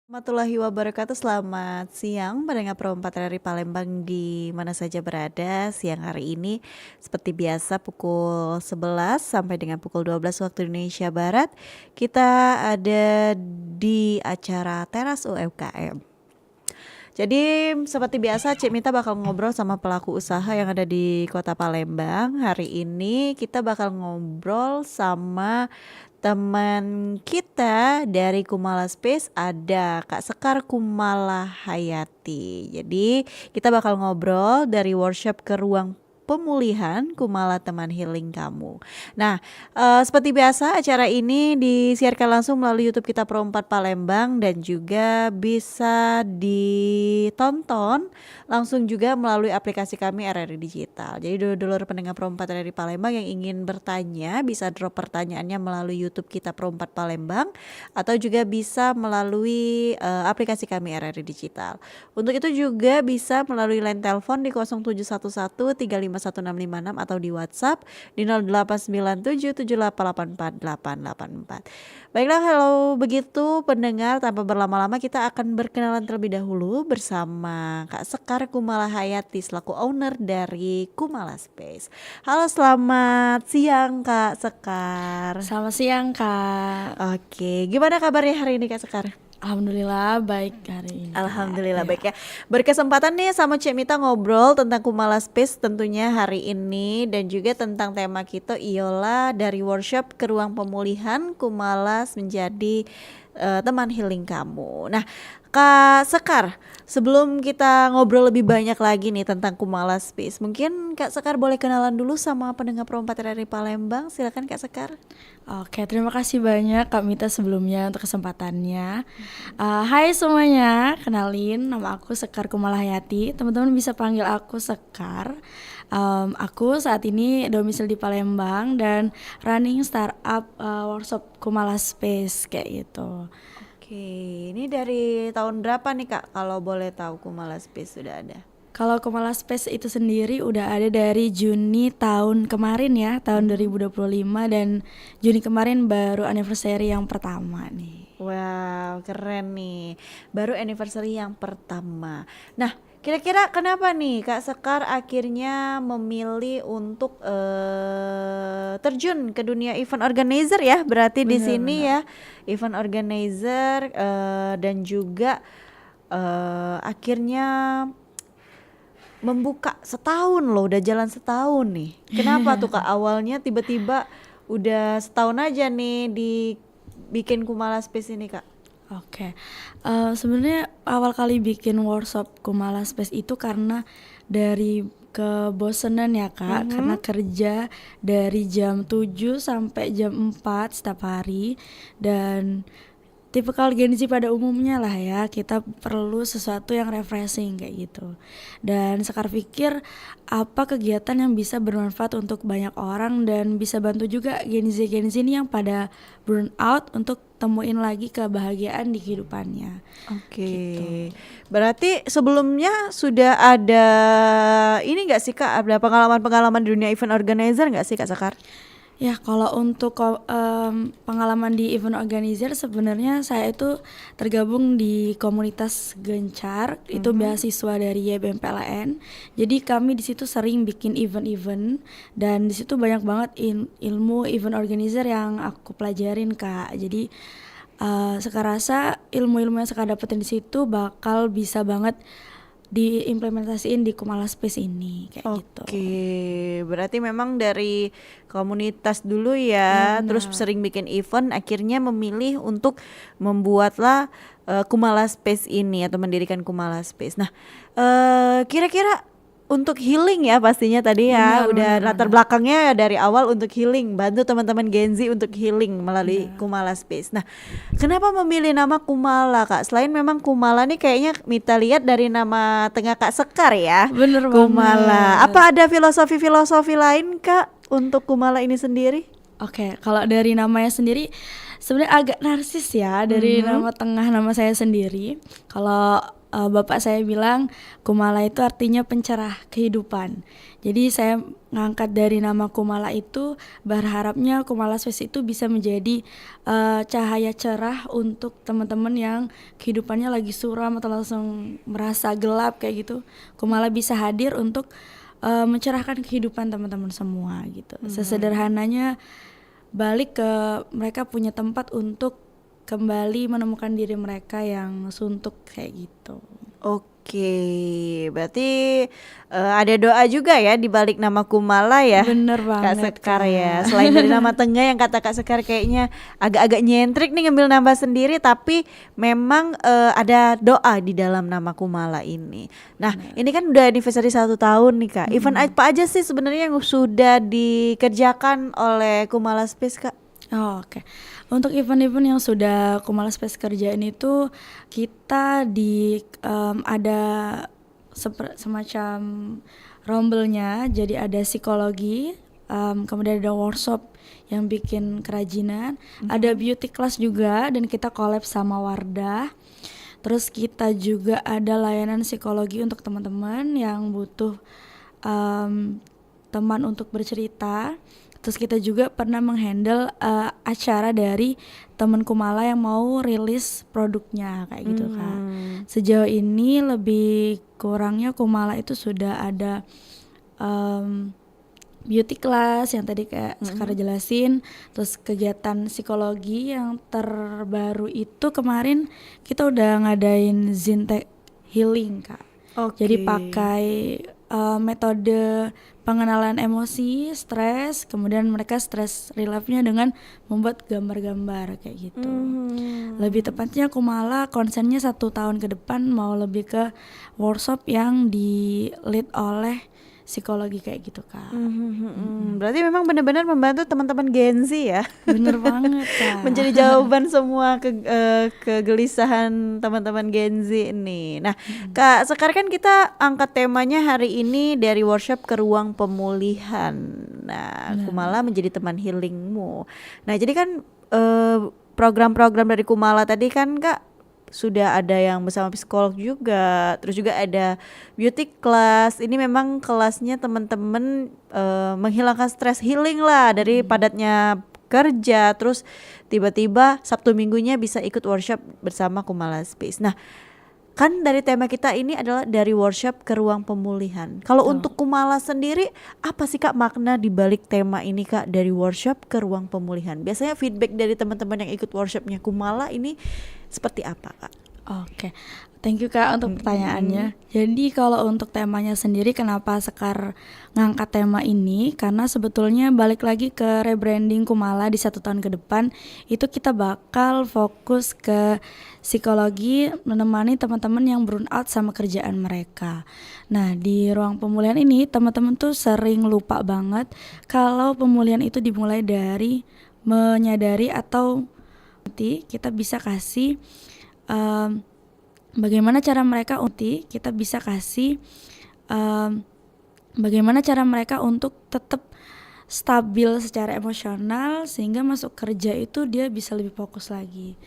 Warahmatullahi wabarakatuh. Selamat siang pendengar Pro 4 dari Palembang di mana saja berada. Siang hari ini seperti biasa pukul 11 sampai dengan pukul 12 waktu Indonesia Barat kita ada di acara Teras UMKM. Jadi seperti biasa Cik Mita bakal ngobrol sama pelaku usaha yang ada di Kota Palembang. Hari ini kita bakal ngobrol sama teman kita dari Kumala Space, ada Kak Sekar Kumala Hayati. Jadi kita bakal ngobrol dari workshop ke ruang pemulihan Kumala Teman Healing Kamu. Nah, seperti biasa acara ini disiarkan langsung melalui YouTube kita Pro 4 Palembang dan juga bisa ditonton langsung juga melalui aplikasi kami RRI Digital. Jadi dulur-dulur pendengar Pro 4 dari Palembang yang ingin bertanya bisa drop pertanyaannya melalui YouTube kita Pro 4 Palembang atau juga bisa melalui aplikasi kami RRI Digital. Untuk itu juga bisa melalui line telepon di 0711 3516656 atau di WhatsApp di 089778848884. Baiklah, kalau begitu pendengar tanpa berlama-lama kita akan berkenalan terlebih dahulu bersama Kak Sekar Kumala Hayati selaku owner dari Kumala Space. Halo, selamat siang Kak Sekar. Selamat siang Kak. Oke, gimana kabarnya hari ini Kak Sekar? Alhamdulillah baik hari ini. Alhamdulillah baik ya. Berkesempatan nih sama Cik Mita ngobrol tentang Kumala Space tentunya hari ini dan juga tentang tema kita ialah dari workshop ke ruang pemulihan Kumala menjadi teman healing kamu. Nah, Kak Sekar, sebelum kita ngobrol lebih banyak lagi nih tentang Kumala Space, mungkin Kak Sekar boleh kenalan dulu sama pendengar Pro 4 dari Palembang. Silakan Kak Sekar. Oke, terima kasih banyak Kak Mita sebelumnya untuk kesempatannya. Hai semuanya, kenalin nama aku Sekar Kumala Hayati. Teman-teman bisa panggil aku Sekar. Aku saat ini domisili di Palembang dan running startup workshop Kumala Space kayak gitu. Oke, ini dari tahun berapa nih Kak kalau boleh tahu Kumala Space sudah ada? Kalau Kumala Space itu sendiri udah ada dari Juni tahun kemarin ya, tahun 2025 dan Juni kemarin baru anniversary yang pertama nih. Wow, keren nih. Baru anniversary yang pertama. Nah, kira-kira kenapa nih Kak Sekar akhirnya memilih untuk terjun ke dunia event organizer ya? Berarti di sini ya, event organizer dan juga akhirnya membuka setahun loh, udah jalan setahun nih. Kenapa tuh Kak awalnya tiba-tiba udah setahun aja nih dibikin Kumala Space ini Kak? Oke, sebenarnya awal kali bikin workshop Kumala Space itu karena dari kebosanan ya Kak, karena kerja dari jam 7 sampai jam 4 setiap hari dan tipikal Gen Z pada umumnya lah ya, kita perlu sesuatu yang refreshing kayak gitu. Dan Sekar pikir apa kegiatan yang bisa bermanfaat untuk banyak orang dan bisa bantu juga Gen Z ini yang pada burn out untuk temuin lagi kebahagiaan di kehidupannya. Oke, Gitu. berarti sebelumnya sudah ada ini nggak sih Kak, ada pengalaman-pengalaman di dunia event organizer nggak sih Kak Sekar? Ya kalau untuk pengalaman di event organizer sebenarnya saya itu tergabung di komunitas Gencar, itu beasiswa dari YBM PLN. Jadi kami di situ sering bikin event-event dan di situ banyak banget ilmu event organizer yang aku pelajarin Kak. Jadi Sekar rasa ilmu-ilmu yang Sekar dapetin di situ bakal bisa banget diimplementasiin di Kumala Space ini kayak gitu. Oke, berarti memang dari komunitas dulu ya, terus sering bikin event, akhirnya memilih untuk membuatlah Kumala Space ini atau mendirikan Kumala Space. Nah, kira-kira untuk healing ya pastinya tadi ya, udah latar belakangnya dari awal untuk healing, bantu teman-teman Gen Z untuk healing melalui Kumala Space. Nah, kenapa memilih nama Kumala Kak? Selain memang Kumala nih kayaknya Mita lihat dari nama tengah Kak Sekar ya. Bener Kumala. banget. Apa ada filosofi-filosofi lain Kak untuk Kumala ini sendiri? Oke, kalau dari namanya sendiri sebenarnya agak narsis ya dari nama tengah nama saya sendiri. Kalau bapak saya bilang Kumala itu artinya pencerah kehidupan. Jadi saya ngangkat dari nama Kumala itu berharapnya Kumala Space itu bisa menjadi cahaya cerah untuk teman-teman yang kehidupannya lagi suram atau langsung merasa gelap kayak gitu. Kumala bisa hadir untuk mencerahkan kehidupan teman-teman semua gitu. Sesederhananya balik ke mereka punya tempat untuk kembali menemukan diri mereka yang suntuk kayak gitu. Oke, berarti ada doa juga ya di balik nama Kumala ya, Bener Kak banget Sekar ya. Kak. Selain dari nama tengah yang kata Kak Sekar kayaknya agak-agak nyentrik nih ngambil nama sendiri, tapi memang ada doa di dalam nama Kumala ini. Nah, ini kan udah anniversary 1 tahun nih Kak. Event apa aja sih sebenarnya yang sudah dikerjakan oleh Kumala Space Kak? Oh, oke. Untuk event-event yang sudah Kumala Space kerjain itu kita ada semacam rombelnya. Jadi ada psikologi, kemudian ada workshop yang bikin kerajinan, ada beauty class juga dan kita collab sama Wardah. Terus kita juga ada layanan psikologi untuk teman-teman yang butuh teman untuk bercerita. Terus kita juga pernah menghandle acara dari teman Kumala yang mau rilis produknya kayak gitu Kak. Sejauh ini lebih kurangnya Kumala itu sudah ada beauty class yang tadi kayak sekarang jelasin, terus kegiatan psikologi yang terbaru itu kemarin kita udah ngadain Zintek Healing Kak. Jadi pakai metode pengenalan emosi, stres, kemudian mereka stres relief-nya dengan membuat gambar-gambar kayak gitu. Lebih tepatnya Kumala konsennya 1 tahun ke depan mau lebih ke workshop yang di lead oleh psikologi kayak gitu Kak. Berarti memang benar-benar membantu teman-teman Gen Z ya. Bener banget Kak. Menjadi jawaban semua kegelisahan teman-teman Gen Z ini. Nah, Kak Sekar kan kita angkat temanya hari ini dari workshop ke ruang pemulihan. Nah, Kumala menjadi teman healingmu. Nah, jadi kan program-program dari Kumala tadi kan Kak sudah ada yang bersama psikolog juga, terus juga ada beauty class. Ini memang kelasnya teman-teman menghilangkan stres, healing lah dari padatnya kerja. Terus tiba-tiba Sabtu Minggunya bisa ikut workshop bersama Kumala Space. Nah, kan dari tema kita ini adalah dari workshop ke ruang pemulihan. Kalau untuk Kumala sendiri, apa sih Kak makna di balik tema ini Kak, dari workshop ke ruang pemulihan? Biasanya feedback dari teman-teman yang ikut workshopnya Kumala ini seperti apa Kak? Oke, thank you Kak untuk pertanyaannya. Jadi kalau untuk temanya sendiri kenapa Sekar ngangkat tema ini? Karena sebetulnya balik lagi ke rebranding Kumala di 1 tahun ke depan, itu kita bakal fokus ke psikologi menemani teman-teman yang burn out sama kerjaan mereka. Nah di ruang pemulihan ini teman-teman tuh sering lupa banget kalau pemulihan itu dimulai dari menyadari atau nanti kita bisa kasih bagaimana cara mereka untuk tetap stabil secara emosional sehingga masuk kerja itu dia bisa lebih fokus lagi.